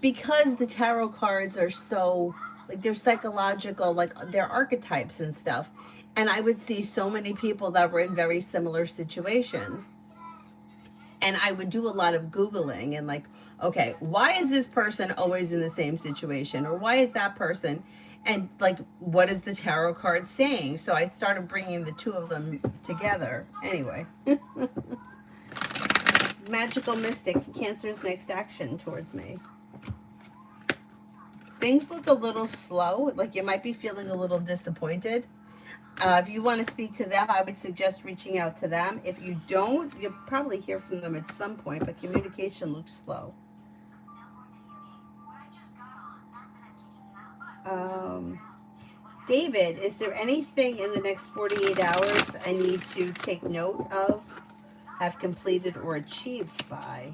because the tarot cards are so, like, they're psychological, like, they're archetypes and stuff. And I would see so many people that were in very similar situations. And I would do a lot of Googling and like, okay, why is this person always in the same situation? Or why is that person? And like, what is the tarot card saying? So I started bringing the two of them together. Anyway. Magical Mystic, Cancer's next action towards me. Things look a little slow, like you might be feeling a little disappointed. If you want to speak to them, I would suggest reaching out to them. If you don't, you'll probably hear from them at some point, but communication looks slow. David, is there anything in the next 48 hours I need to take note of, have completed, or achieved by?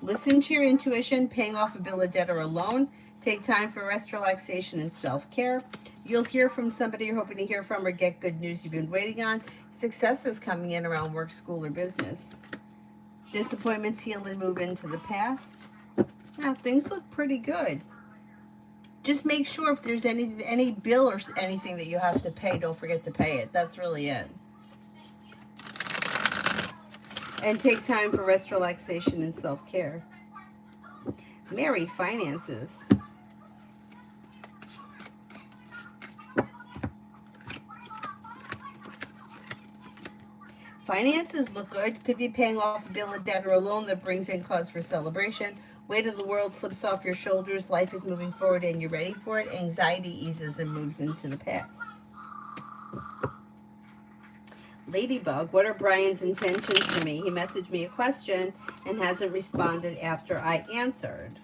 Listen to your intuition, paying off a bill of debt or a loan. Take time for rest, relaxation, and self-care. You'll hear from somebody you're hoping to hear from or get good news you've been waiting on. Success is coming in around work, school, or business. Disappointments heal and move into the past. Now, things look pretty good. Just make sure if there's any bill or anything that you have to pay, don't forget to pay it. That's really it. And take time for rest, relaxation, and self-care. Mary, finances. Finances look good. Could be paying off a bill of debt or a loan that brings in cause for celebration. Weight of the world slips off your shoulders. Life is moving forward and you're ready for it. Anxiety eases and moves into the past. Ladybug, what are Brian's intentions for me? He messaged me a question and hasn't responded after I answered.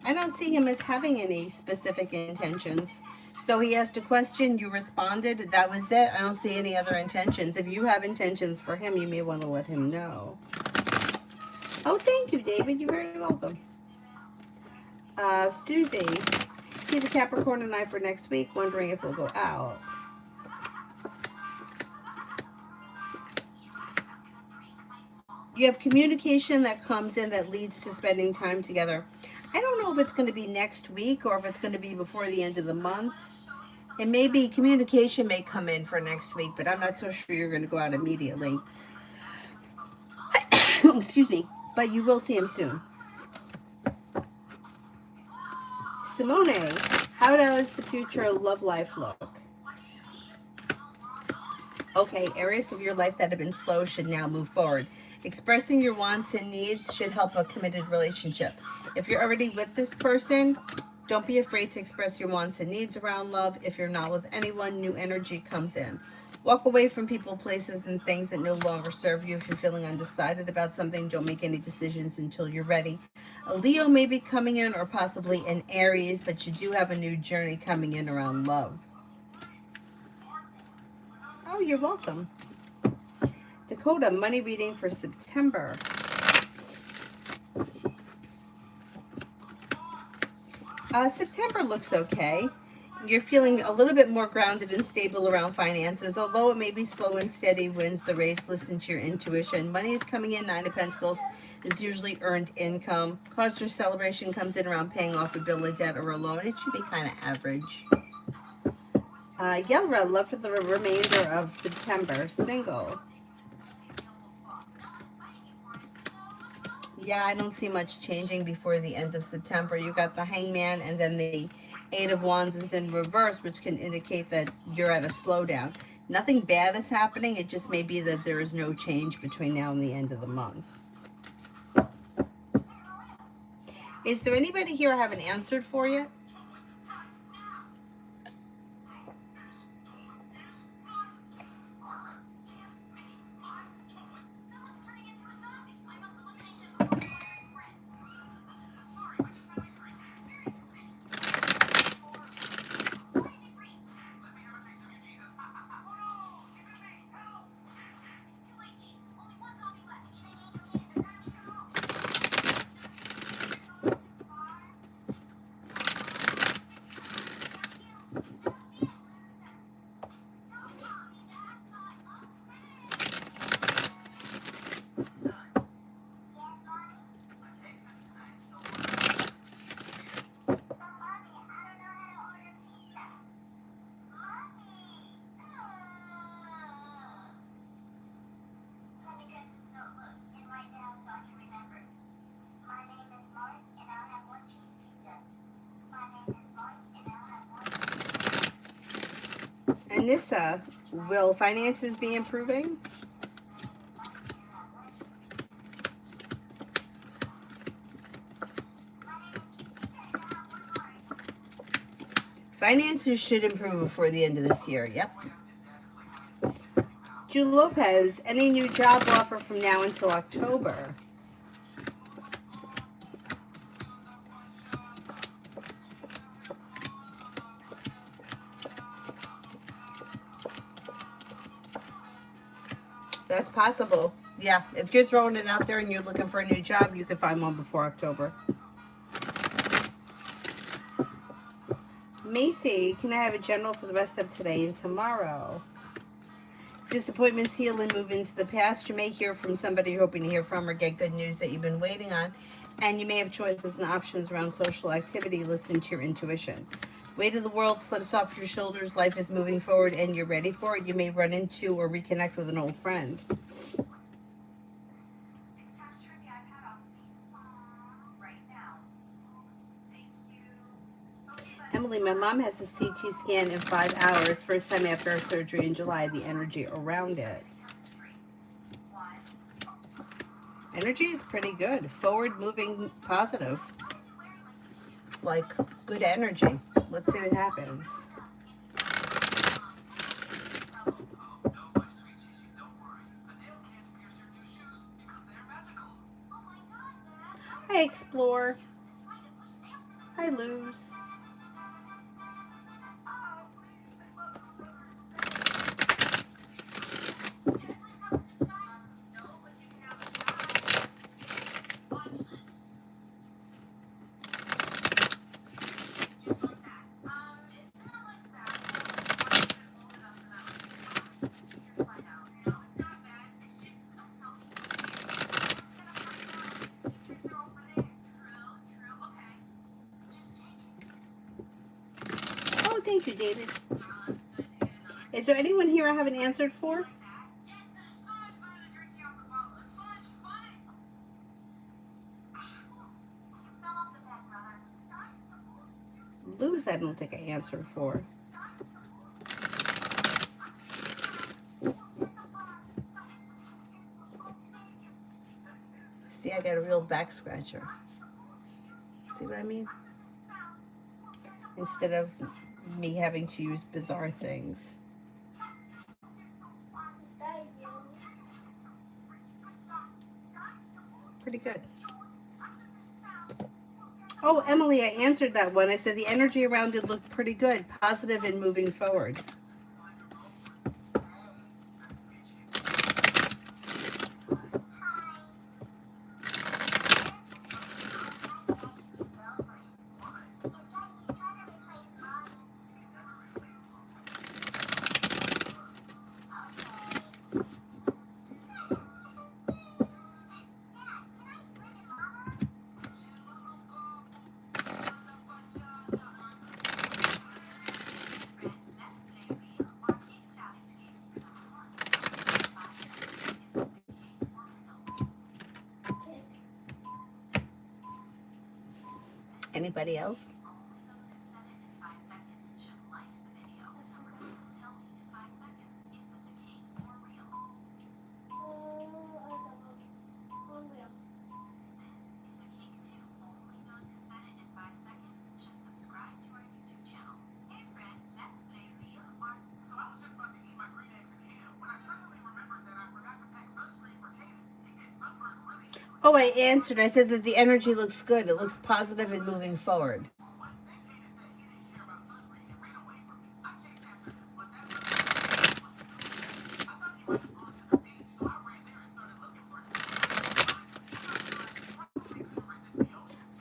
I don't see him as having any specific intentions. So he asked a question, you responded, that was it. I don't see any other intentions. If you have intentions for him, you may want to let him know. Oh, thank you, David. You're very welcome. Susie, see the Capricorn and I for next week, wondering if we'll go out. You have communication that comes in that leads to spending time together. I don't know if it's going to be next week or if it's going to be before the end of the month. It may be, communication may come in for next week, but I'm not so sure you're going to go out immediately. Excuse me. But you will see him soon. Simone, how does the future love life look? Okay, areas of your life that have been slow should now move forward. Expressing your wants and needs should help a committed relationship. If you're already with this person, don't be afraid to express your wants and needs around love. If you're not with anyone, new energy comes in. Walk away from people, places, and things that no longer serve you. If you're feeling undecided about something, don't make any decisions until you're ready. A Leo may be coming in, or possibly an Aries, but you do have a new journey coming in around love. Oh, you're welcome. Dakota, money reading for September. September looks okay. You're feeling a little bit more grounded and stable around finances, although it may be slow and steady wins the race. Listen to your intuition. Money is coming in. Nine of Pentacles is usually earned income. Cause for celebration comes in around paying off a bill, a debt, or a loan. It should be kind of average. Yellow, love for the remainder of September. Single. Yeah, I don't see much changing before the end of September. You got the Hangman, and then the Eight of Wands is in reverse, which can indicate that you're at a slowdown. Nothing bad is happening. It just may be that there is no change between now and the end of the month. Is there anybody here I haven't answered for yet? Anissa, will finances be improving? Finances should improve before the end of this year, yep. June Lopez, any new job offer from now until October? That's possible. Yeah, if you're throwing it out there and you're looking for a new job, you can find one before October. Macy, can I have a general for the rest of today and tomorrow? Disappointments heal and move into the past. You may hear from somebody you're hoping to hear from or get good news that you've been waiting on. And you may have choices and options around social activity. Listen to your intuition. Weight of the world slips off your shoulders. Life is moving forward and you're ready for it. You may run into or reconnect with an old friend. Emily, my mom has a CT scan in 5 hours. First time after her surgery in July. The energy around it. Energy is pretty good. Forward moving, positive. Like good energy. Let's see what happens. Hi, Explore. Hi, Luz. Thank you, David. Is there anyone here I haven't answered for? Luz, I don't think I answered for. See, I got a real back scratcher. See what I mean? Instead of me having to use bizarre things. Pretty good. Oh, Emily, I answered that one. I said the energy around it looked pretty good, positive and moving forward. Anybody else? Oh, I answered. I said that the energy looks good. It looks positive and moving forward.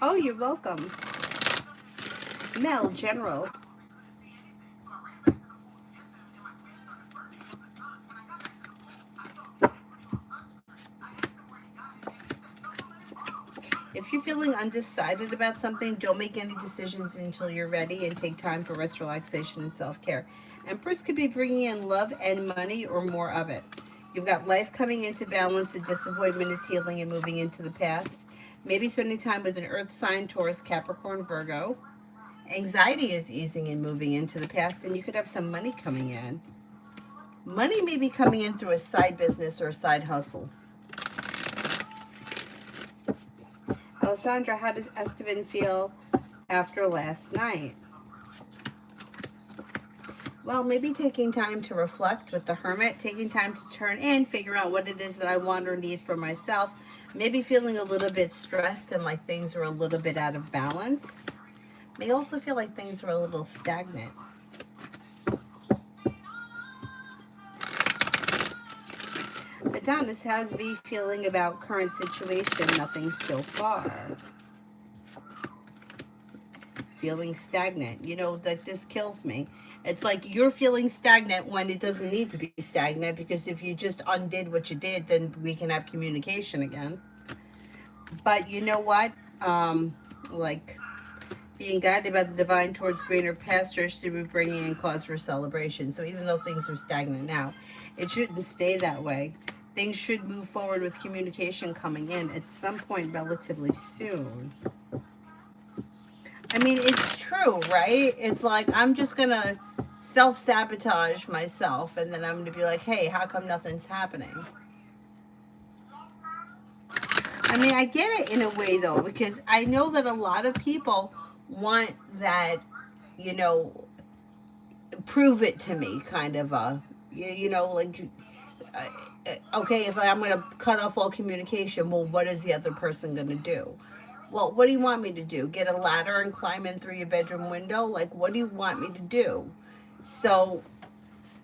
Oh, you're welcome. Mel, General. If you're feeling undecided about something, don't make any decisions until you're ready and take time for rest, relaxation, and self-care. Empress could be bringing in love and money or more of it. You've got life coming into balance. The disappointment is healing and moving into the past. Maybe spending time with an earth sign, Taurus, Capricorn, Virgo. Anxiety is easing and moving into the past, and you could have some money coming in. Money may be coming in through a side business or a side hustle. Alessandra, how does Esteban feel after last night? Well, maybe taking time to reflect with the Hermit, taking time to turn in, figure out what it is that I want or need for myself. Maybe feeling a little bit stressed and like things are a little bit out of balance. May also feel like things are a little stagnant. Adonis, how's V feeling about current situation? Nothing so far. Feeling stagnant. You know, that this kills me. It's like you're feeling stagnant when it doesn't need to be stagnant, because if you just undid what you did, then we can have communication again. But you know what? Like being guided by the divine towards greener pastures to be bringing in cause for celebration. So even though things are stagnant now, it shouldn't stay that way. Things should move forward with communication coming in at some point relatively soon. I mean, it's true, right? It's like I'm just going to self-sabotage myself, and then I'm going to be like, hey, how come nothing's happening? I mean, I get it in a way, though, because I know that a lot of people want that, you know, prove it to me kind of you know, like, okay, if I'm going to cut off all communication, well, what is the other person going to do? Well, what do you want me to do? Get a ladder and climb in through your bedroom window? Like, what do you want me to do? So,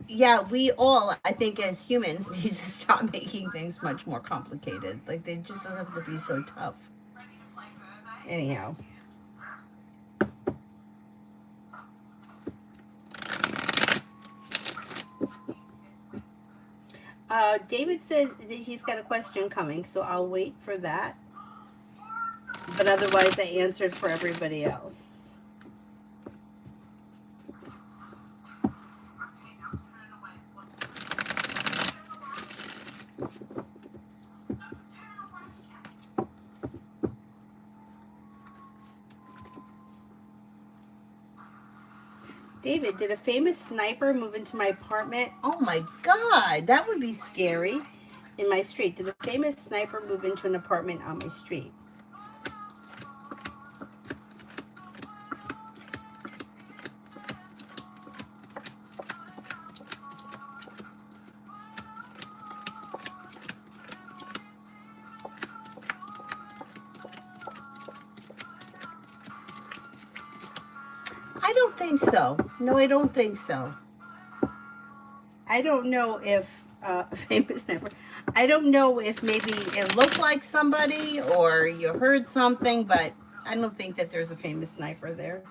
yeah, we all, I think, as humans, need to stop making things much more complicated. Like, they just don't have to be so tough. Anyhow. David said that he's got a question coming, so I'll wait for that. But otherwise, I answered for everybody else. David, did a famous sniper move into my apartment? Oh my God, that would be scary. In my street. Did a famous sniper move into an apartment on my street? I don't think so. No, I don't think so. I don't know if famous sniper. I don't know if maybe it looked like somebody or you heard something, but I don't think that there's a famous sniper there.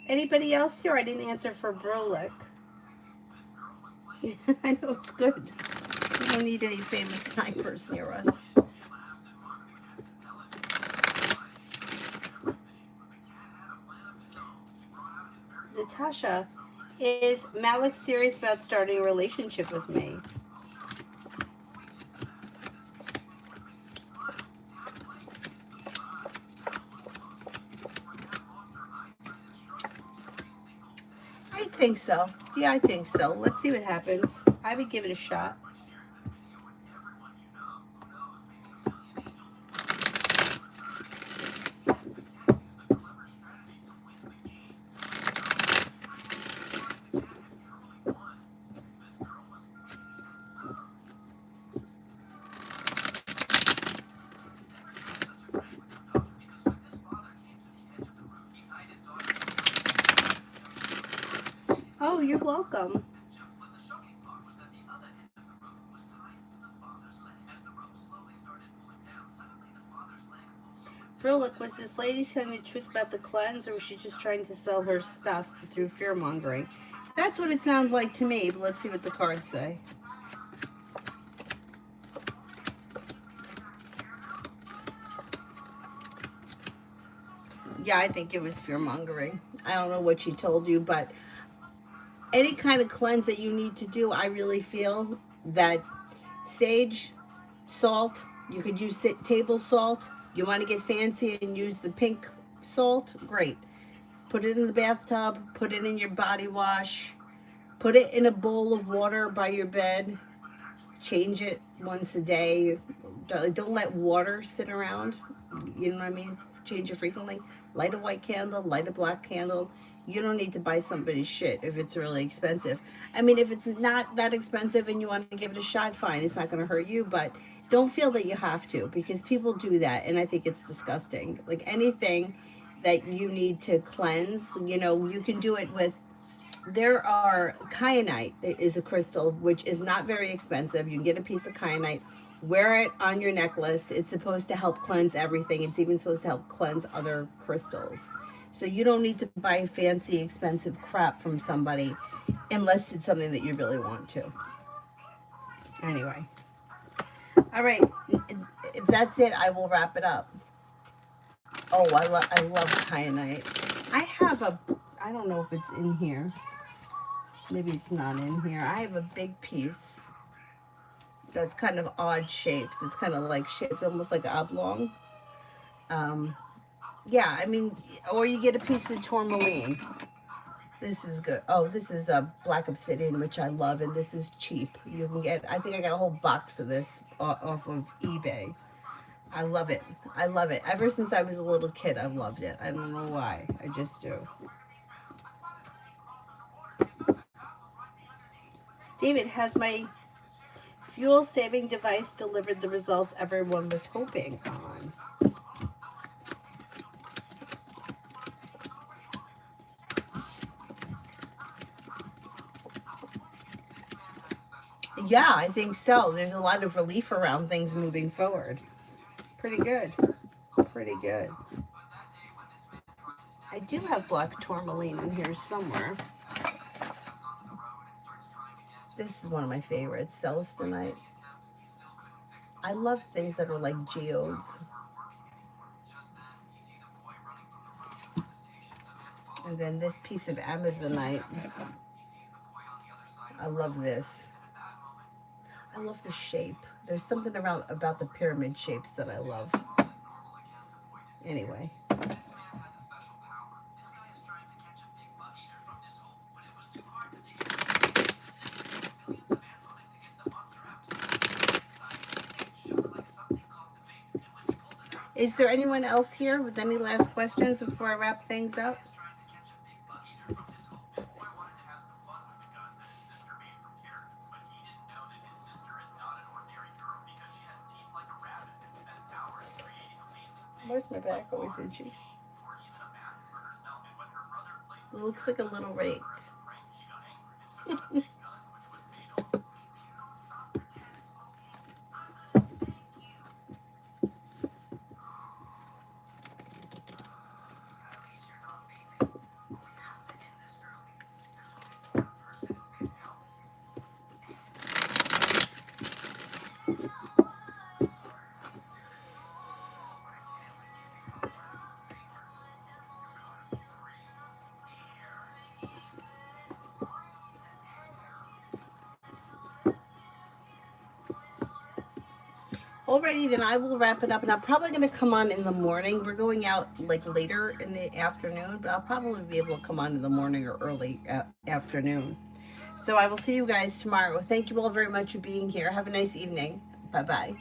Anybody else here? I didn't answer for Brolic. I know it's good. We don't need any famous snipers near us. Natasha, is Malik serious about starting a relationship with me? I think so. Yeah, I think so. Let's see what happens. I would give it a shot. Oh, you're welcome. Bro, look, was this lady telling the truth about the cleanse, or was she just trying to sell her stuff through fear mongering? That's what it sounds like to me, but let's see what the cards say. Yeah, I think it was fear mongering. I don't know what she told you, but any kind of cleanse that you need to do, I really feel that sage, salt, you could use table salt. You want to get fancy and use the pink salt? Great. Put it in the bathtub, put it in your body wash, put it in a bowl of water by your bed, change it once a day. Don't let water sit around. You know what I mean? Change it frequently. Light a white candle, light a black candle. You don't need to buy somebody's shit if it's really expensive. I mean, if it's not that expensive and you want to give it a shot, fine. It's not going to hurt you, but don't feel that you have to, because people do that, and I think it's disgusting. Like anything that you need to cleanse, you can do it with. There are kyanite is a crystal which is not very expensive. You can get a piece of kyanite, wear it on your necklace. It's supposed to help cleanse everything. It's even supposed to help cleanse other crystals. So you don't need to buy fancy, expensive crap from somebody unless it's something that you really want to. Anyway. All right. If that's it, I will wrap it up. Oh, I love kyanite. I don't know if it's in here. Maybe it's not in here. I have a big piece that's kind of odd shaped. It's kind of like shaped almost like oblong. Yeah, I mean, or you get a piece of tourmaline. This is good. Oh, this is a black obsidian, which I love, and this is cheap. You can get, I think I got a whole box of this off of eBay. I love it. I love it. Ever since I was a little kid, I've loved it. I don't know why. I just do. David, has my fuel saving device delivered the results everyone was hoping on? Yeah, I think so. There's a lot of relief around things moving forward. Pretty good. Pretty good. I do have black tourmaline in here somewhere. This is one of my favorites, celestinite. I love things that are like geodes. And then this piece of amazonite. I love this. I love the shape. There's something about the pyramid shapes that I love. Anyway. Is there anyone else here with any last questions before I wrap things up? Where's my back always itchy? It looks like a little rake. Alrighty, then I will wrap it up, and I'm probably going to come on in the morning. We're going out like later in the afternoon, but I'll probably be able to come on in the morning or early afternoon. So I will see you guys tomorrow. Thank you all very much for being here. Have a nice evening. Bye bye.